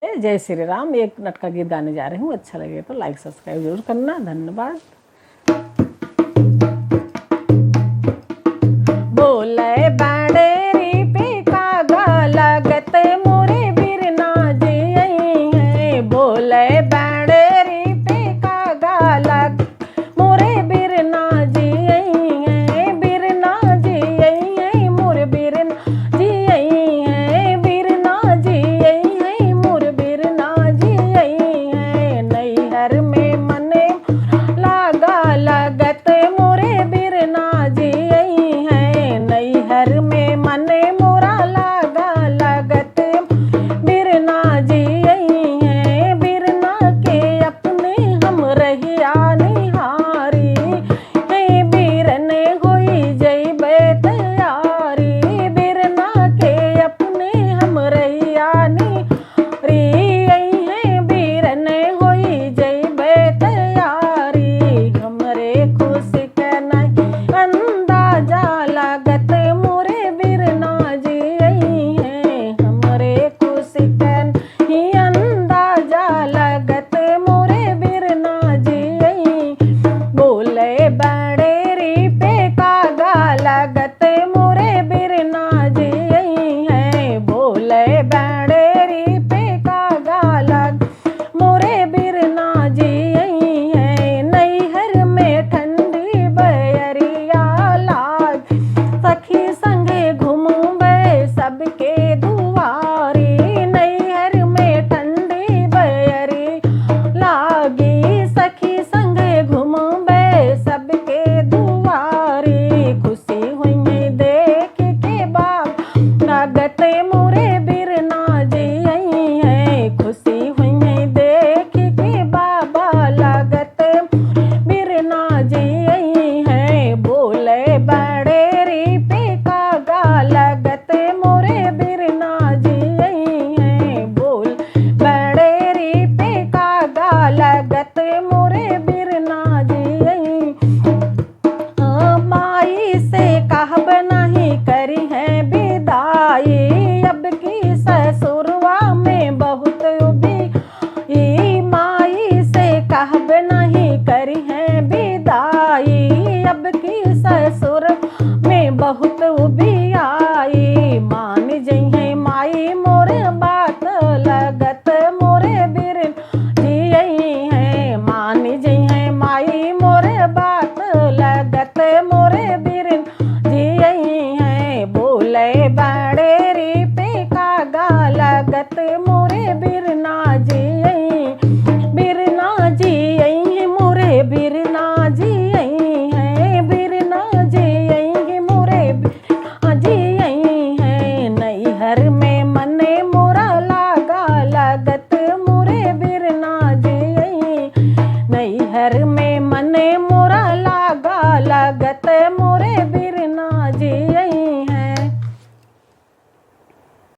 जय श्री राम। एक नट का गीत गाने जा रही हूँ, अच्छा लगे तो लाइक सब्सक्राइब जरूर करना। धन्यवाद। बोले बाड़ेरी पे कागा लगत मोरे बिरना जी, बोले बाड़ेरी पे कागा लग मोरे बिरना जी, बिरना जी मोर बिरना जी, बिरना जी मोर बिरना जी, नैहर में मने लागा लगत मोरे बिरना जी, नैहर में मने मोरा लागा लगत बिरना जी, बिरना के अपने हम रहिया निहारी, बिरने होई जइबे तैयारी, बिरना के अपने हम रहिया निहारी, बिरने होई जइबे तैयारी, हमरे खुश के नहीं अंदाजा लागत मोरे बिरना जी, हमरे खुश के नहीं अंदाजा लागत मोरे बिरना जी, बोले बाड़ेरी पे कागा लागत मोरे बिरना जी, बोले बाड़ेरी पे कागा लग मोरे बिरना जी, नैहर में ठंडी बयरिया लाग सखी संगे घूमबे सबके दुआरी, नैहर में ठंडी बयरी लागी सखी संगे घूमबे सबके दुआरी, खुशी हुई देख के बाप लागत मोरे बिरना जी, खुशी हुई देख के बाबा लागत बिरना जी, बोले बाड़ेरी पे कागा लागत मोरे बिरना जी, बोल बाड़ेरी पे कागा लागत मोरे बिरना जी, माई से कहब नहीं करी है विदाई, अब की ससुरवा में बहुत उबी, माई से कहब नहीं करी है विदाई, अब की ससुर में बहुत उबी आई, मान जइहे माई मोर बात लगत मोरे बिरना जी, मान जइहे माई मोर बात लगत मोरे बिरना जी, बोले बाड़ेरी पे कागा लगत मोरे बिरना जी, बिरना जी मोरे बिरना जी, बिरना जी मोरे बिरना जी, नैहर में मने मोरा लागा लगत मोरे बिरना जी, नैहर में मने